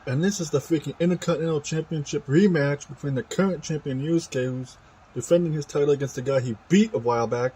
And this is the freaking Intercontinental Championship rematch between the current champion Yusuke, who's defending his title against the guy he beat a while back,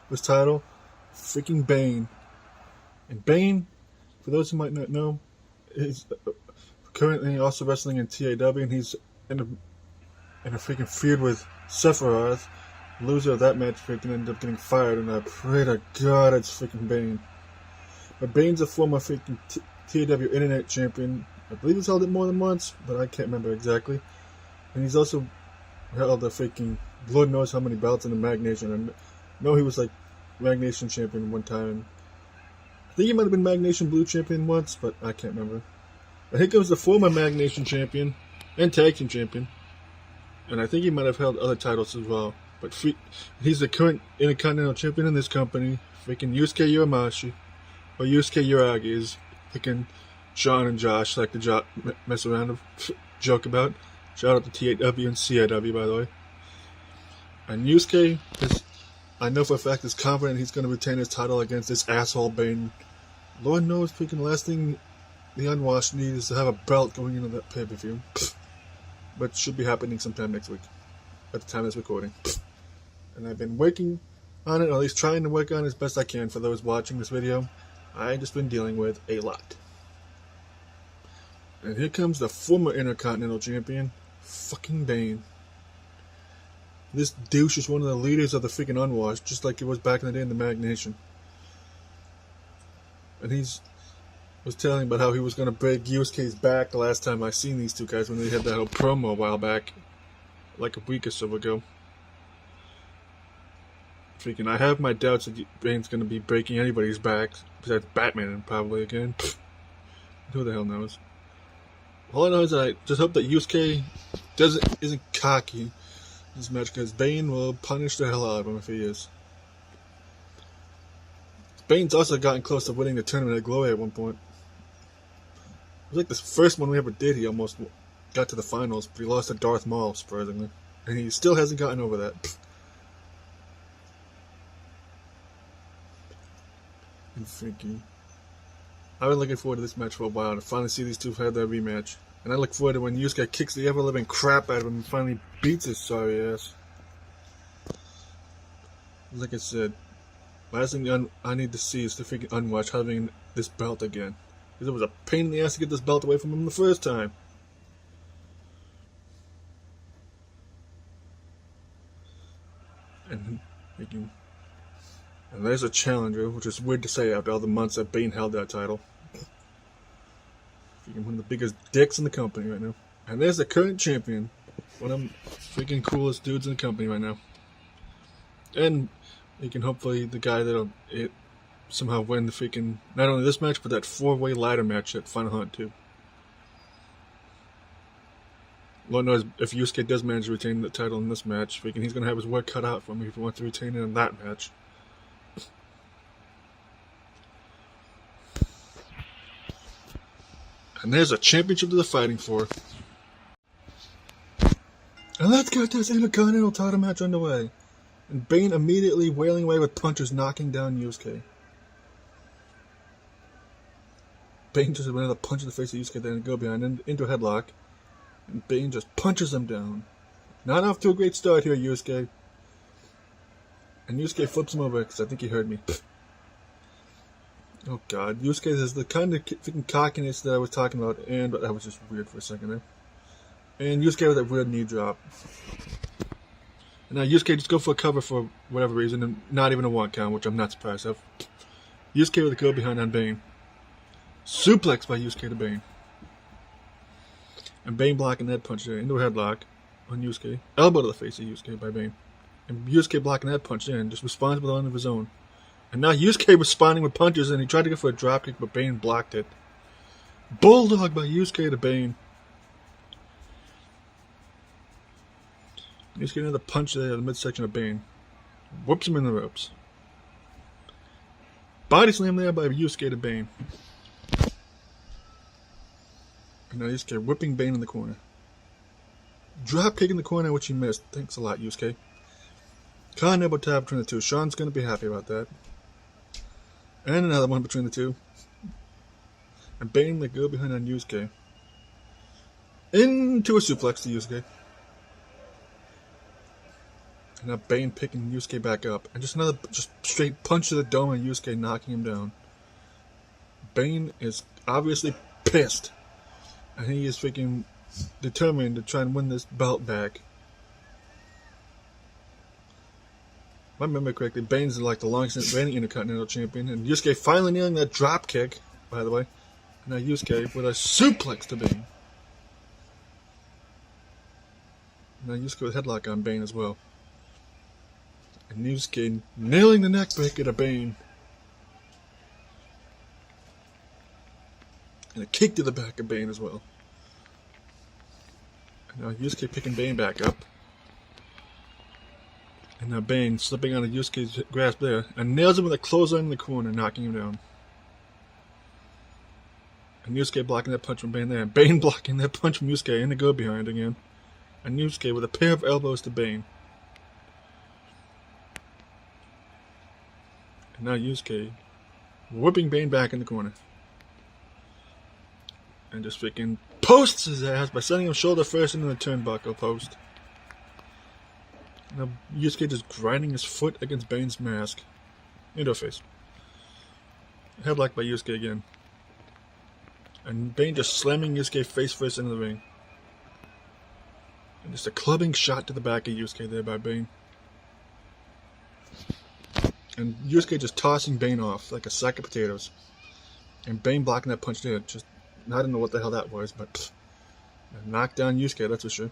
his title, freaking Bane. And Bane, for those who might not know, is currently also wrestling in TAW, and he's in a freaking feud with Sephiroth. Loser of that match freaking ended up getting fired, and I pray to God it's freaking Bane. But Bane's a former freaking TAW Internet champion. I believe he's held it more than once, but I can't remember exactly. And he's also held a freaking Lord knows how many belts in the Mag Nation. I know he was like Mag Nation champion one time. I think he might have been Mag Nation Blue champion once, but I can't remember. But here comes the former Mag Nation champion and Tag Team champion. And I think he might have held other titles as well. But he's the current Intercontinental champion in this company. Freaking Yusuke Uramashi. Or Yusuke Uragi is freaking Sean and Josh like to mess around and joke about. Shout out to TAW and CIW, by the way. And Yusuke is, I know for a fact, is confident he's going to retain his title against this asshole Bane. Lord knows, freaking the last thing the Unwashed need is to have a belt going into that pay-per-view. But it should be happening sometime next week, at the time of this recording. And I've been working on it, or at least trying to work on it as best I can for those watching this video. I've just been dealing with a lot. And here comes the former Intercontinental Champion, fucking Bane. This douche is one of the leaders of the freaking Unwashed, just like he was back in the day in the Mag Nation. And was telling about how he was going to break Yusuke's back the last time I seen these two guys when they had that whole promo a while back, like a week or so ago. Freaking, I have my doubts that Bane's going to be breaking anybody's back, besides Batman probably again. Who the hell knows? All I know is that I just hope that Yusuke isn't cocky in this match, because Bane will punish the hell out of him if he is. Bane's also gotten close to winning the tournament at Glory at one point. It was like the first one we ever did, he almost got to the finals, but he lost to Darth Maul, surprisingly. And he still hasn't gotten over that. And freaking, I've been looking forward to this match for a while, to finally see these two have their rematch. And I look forward to when Yusuke kicks the ever-living crap out of him and finally beats his sorry ass. Like I said, last thing I need to see is the freaking Unwatch having this belt again. Because it was a pain in the ass to get this belt away from him the first time. And there's a challenger, which is weird to say after all the months that Bane held that title. Freaking one of the biggest dicks in the company right now. And there's the current champion. One of the freaking coolest dudes in the company right now. And he can hopefully the guy that'll somehow win the freaking, not only this match, but that 4-way ladder match at Final Hunt too. Lord knows if Yusuke does manage to retain the title in this match, freaking he's going to have his work cut out for him if he wants to retain it in that match. And there's a championship that they're fighting for. And let's get this Intercontinental title match underway. And Bane immediately wailing away with punches, knocking down Yusuke. Bane just another punch in the face of Yusuke, then go behind into a headlock. And Bane just punches him down. Not off to a great start here, Yusuke. And Yusuke flips him over, because I think he heard me. Oh god, Yusuke is the kind of freaking cockiness that I was talking about, but that was just weird for a second there. And Yusuke with that weird knee drop. And now Yusuke just go for a cover for whatever reason, and not even a 1 count, which I'm not surprised of. Yusuke with a go behind on Bane. Suplex by Yusuke to Bane. And Bane blocking that punch there into a headlock on Yusuke. Elbow to the face of Yusuke by Bane. And Yusuke blocking that punch in, just responds with one of his own. And now Yusuke responding with punches, and he tried to go for a dropkick, but Bane blocked it. Bulldog by Yusuke to Bane. Yusuke another punch there in the midsection of Bane. Whoops him in the ropes. Body slam there by Yusuke to Bane. And now Yusuke whipping Bane in the corner. Drop kick in the corner, which he missed. Thanks a lot, Yusuke. Con elbow tap between the two. Sean's going to be happy about that. And another one between the two. And Bane let go behind on Yusuke. Into a suplex to Yusuke. And now Bane picking Yusuke back up. And just another straight punch to the dome and Yusuke knocking him down. Bane is obviously pissed. And he is freaking determined to try and win this belt back. If I remember correctly, Bane's like the longest reigning Intercontinental Champion. And Yusuke finally nailing that drop kick, by the way. And now Yusuke with a suplex to Bane. Now Yusuke with a headlock on Bane as well. And Yusuke nailing the neck breaker to Bane. And a kick to the back of Bane as well. And now Yusuke picking Bane back up. And now Bane slipping out of Yusuke's grasp there. And nails him with a clothesline in the corner, knocking him down. And Yusuke blocking that punch from Bane there. And Bane blocking that punch from Yusuke in the go behind again. And Yusuke with a pair of elbows to Bane. And now Yusuke whipping Bane back in the corner. And just freaking posts his ass by sending him shoulder first into the turnbuckle post. Now Yusuke just grinding his foot against Bane's mask. Into a face. Headlock by Yusuke again. And Bane just slamming Yusuke face first into the ring. And just a clubbing shot to the back of Yusuke there by Bane. And Yusuke just tossing Bane off like a sack of potatoes. And Bane blocking that punch there. Just, I don't know what the hell that was, but knocked down Yusuke, that's for sure.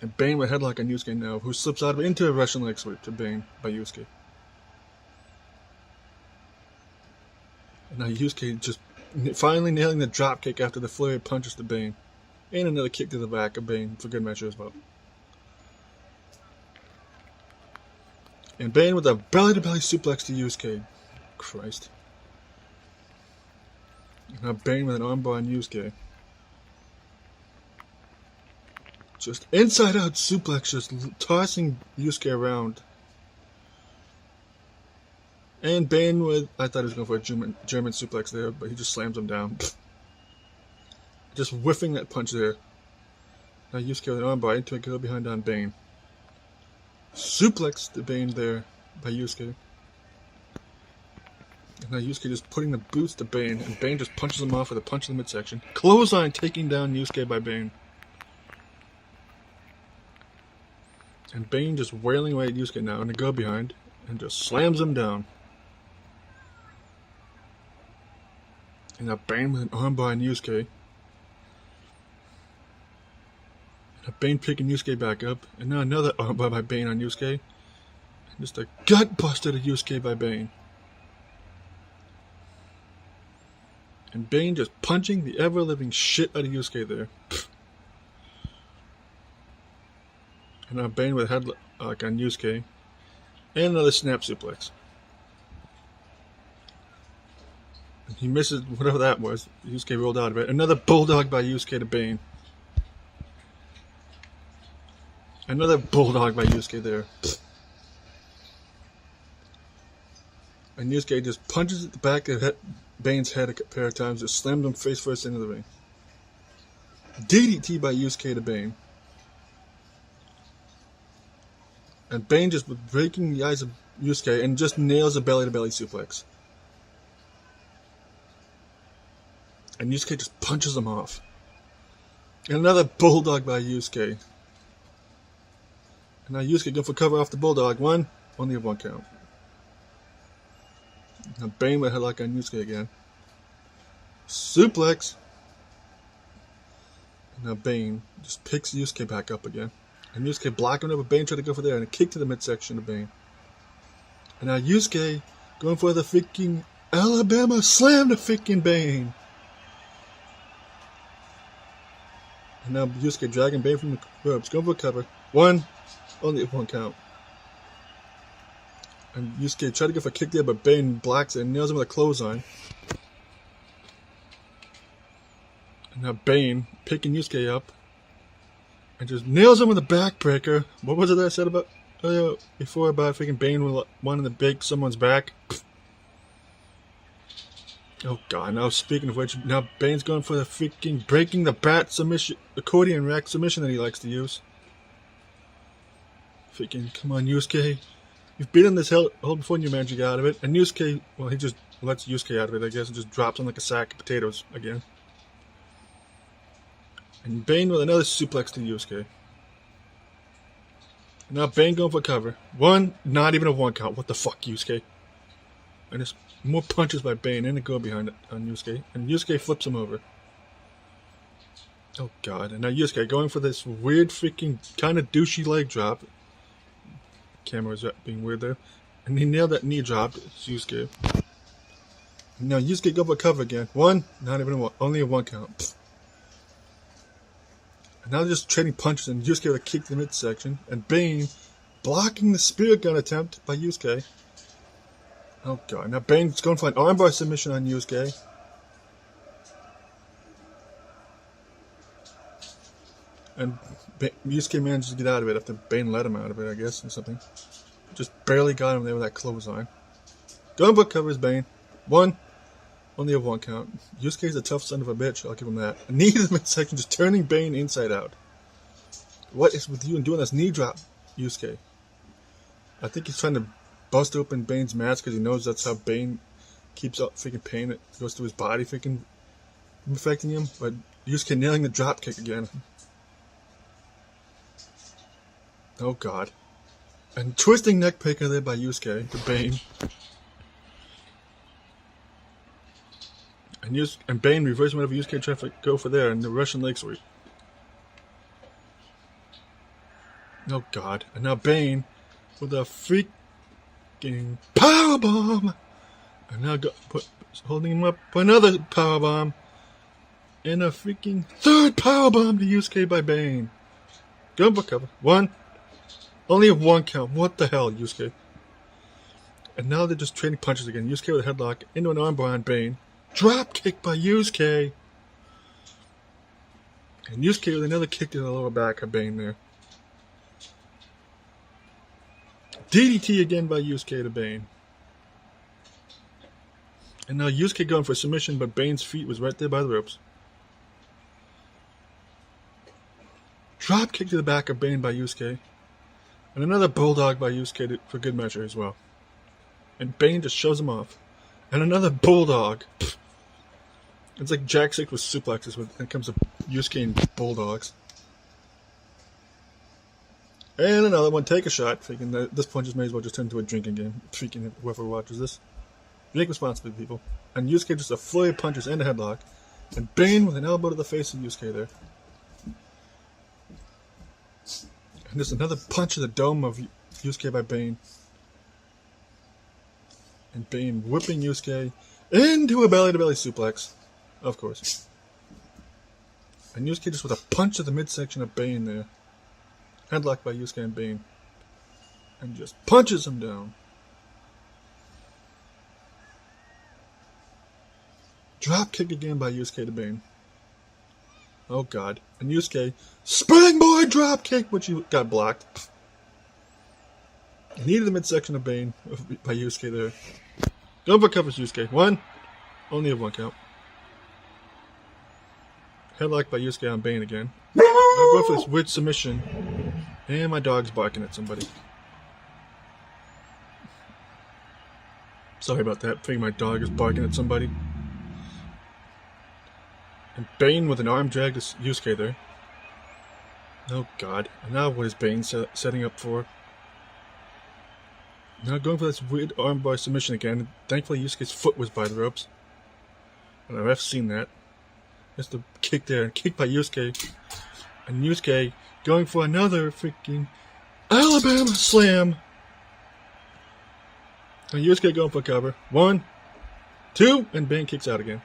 And Bane with a headlock on Yusuke now, who slips out of it into a Russian leg sweep to Bane by Yusuke. And now Yusuke just finally nailing the drop kick after the flurry of punches to Bane. And another kick to the back of Bane for good measure as well. And Bane with a belly-to-belly suplex to Yusuke. Christ. And now Bane with an armbar on Yusuke. Just inside-out suplex, just tossing Yusuke around. And Bane with, I thought he was going for a German suplex there, but he just slams him down. Just whiffing that punch there. Now Yusuke with an armbar into a go behind on Bane. Suplex to Bane there by Yusuke. And now Yusuke just putting the boots to Bane, and Bane just punches him off with a punch in the midsection. Clothesline taking down Yusuke by Bane. And Bane just wailing away at Yusuke now in a go behind, and just slams him down. And now Bane with an armbar on Yusuke. And Bane picking Yusuke back up. And now another armbar by Bane on Yusuke. And just a gut buster to Yusuke by Bane. And Bane just punching the ever-living shit out of Yusuke there. And now Bane with a headlock on Yusuke. And another snap suplex. And he misses whatever that was. Yusuke rolled out of it. Another bulldog by Yusuke to Bane. Another bulldog by Yusuke there. And Yusuke just punches at the back of Bane's head a pair of times. Just slams him face first into the ring. DDT by Yusuke to Bane. And Bane just breaking the eyes of Yusuke and just nails a belly-to-belly suplex. And Yusuke just punches him off. And another bulldog by Yusuke. And now Yusuke going for cover off the bulldog. One, only a one count. Now Bane with a headlock on Yusuke again. Suplex. And now Bane just picks Yusuke back up again. And Yusuke blocking him up, but Bane tried to go for there, and a kick to the midsection of Bane. And now Yusuke going for the freaking Alabama slam to freaking Bane. And now Yusuke dragging Bane from the ropes, going for a cover. One, only one count. And Yusuke tried to go for a kick there, but Bane blocks it and nails him with a clothesline. And now Bane picking Yusuke up. And just nails him with a backbreaker. What was it that I said about before about freaking Bane wanting to break someone's back? Oh god, now speaking of which, now Bane's going for the freaking breaking the bat submission, accordion rack submission that he likes to use. Freaking, come on Yusuke. You've been in this hold before and you managed to get out of it. And Yusuke, well, he just lets Yusuke out of it, I guess, and just drops him like a sack of potatoes again. And Bane with another suplex to Yusuke. And now Bane going for cover. One, not even a one count. What the fuck, Yusuke? And there's more punches by Bane and a go behind it on Yusuke. And Yusuke flips him over. Oh god. And now Yusuke going for this weird freaking kind of douchey leg drop. Camera was being weird there. And he nailed that knee drop. It's Yusuke. And now Yusuke go for cover again. One, not even a one. Only a one count. And now they're just trading punches and Yusuke with a kick to the midsection. And Bane blocking the spirit gun attempt by Yusuke. Oh god, now Bane's going for an armbar submission on Yusuke. And Yusuke manages to get out of it after Bane let him out of it, I guess, or something. Just barely got him there with that clothesline. Going for covers Bane. One. Only a one count. Yusuke's a tough son of a bitch, I'll give him that. A knee to the midsection, just turning Bane inside out. What is with you and doing this knee drop, Yusuke? I think he's trying to bust open Bane's mask because he knows that's how Bane keeps up freaking pain that goes through his body freaking affecting him. But Yusuke nailing the drop kick again. Oh god. And twisting neck breaker there by Yusuke to Bane. And Bane reversing whatever Yusuke tried to go for there and the Russian leg sweep. Oh god. And now Bane with a freaking powerbomb. And now holding him up for another powerbomb. And a freaking third powerbomb to Yusuke by Bane. Going for cover. One. Only a one count. What the hell, Yusuke? And now they're just trading punches again. Yusuke with a headlock into an armbar on Bane. Drop kick by Yusuke. And Yusuke with another kick to the lower back of Bane there. DDT again by Yusuke to Bane. And now Yusuke going for a submission, but Bane's feet was right there by the ropes. Drop kick to the back of Bane by Yusuke. And another bulldog by Yusuke for good measure as well. And Bane just shows him off. And another bulldog. It's like Jack 6 with suplexes when it comes to Yusuke and bulldogs. And another one, take a shot. Freaking, this point just may as well just turn into a drinking game. Freaking whoever watches this. Drink responsibly, people. And Yusuke just a flurry of punches and a headlock. And Bane with an elbow to the face of Yusuke there. And there's another punch to the dome of Yusuke by Bane. And Bane whipping Yusuke into a belly-to-belly suplex. Of course. And Yusuke just with a punch to the midsection of Bane there. Headlock by Yusuke and Bane. And just punches him down. Drop kick again by Yusuke to Bane. Oh god. And Yusuke, springboard drop kick, which he got blocked. Knee to the midsection of Bane by Yusuke there. Going for covers Yusuke. One. Only a one count. Headlock by Yusuke on Bane again. I'll go for this weird submission. And my dog's barking at somebody. Sorry about that. I think my dog is barking at somebody. And Bane with an arm drag to Yusuke there. Oh god. And now what is Bane setting up for? Now going for this weird armbar submission again. Thankfully Yusuke's foot was by the ropes. And I've seen that. Just a kick there and kick by Yusuke. And Yusuke going for another freaking Alabama slam. And Yusuke going for cover. One, two, and Bane kicks out again.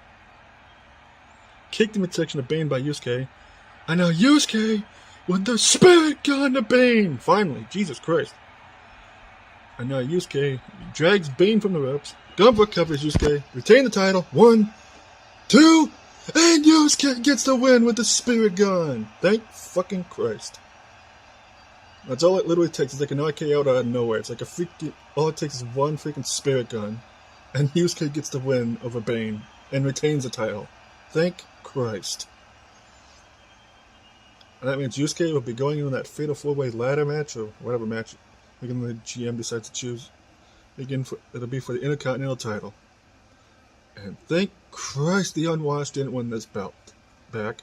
Kick the midsection of Bane by Yusuke. And now Yusuke with the spirit gun to Bane. Finally, Jesus Christ. And now Yusuke drags Bane from the ropes. Going for covers Yusuke. Retain the title. One, two, and Yusuke gets the win with the spirit gun. Thank fucking Christ. That's all it literally takes. It's like an RKO out of nowhere. It's like a freaking... All it takes is one freaking spirit gun. And Yusuke gets the win over Bane. and retains the title. Thank Christ. And that means Yusuke will be going in that fatal 4-way ladder match, or whatever match the GM decides to choose. It'll be for the Intercontinental title. And thank Christ the Unwashed didn't win this belt back.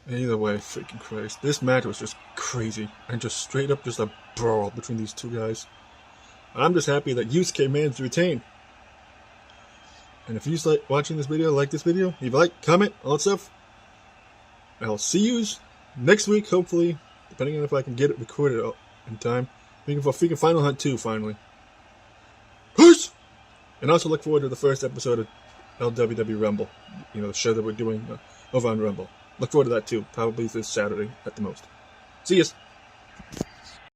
Either way, freaking Christ. This match was just crazy. And just straight up just a brawl between these two guys. I'm just happy that Yusuke managed to retain. And if you like watching this video, leave a like, comment, all that stuff. I'll see you next week, hopefully. Depending on if I can get it recorded in time. Thinking for freaking Final Hunt 2, finally. Peace! And also look forward to the first episode of LWW Rumble. The show that we're doing over on Rumble. Look forward to that too. Probably this Saturday at the most. See yas!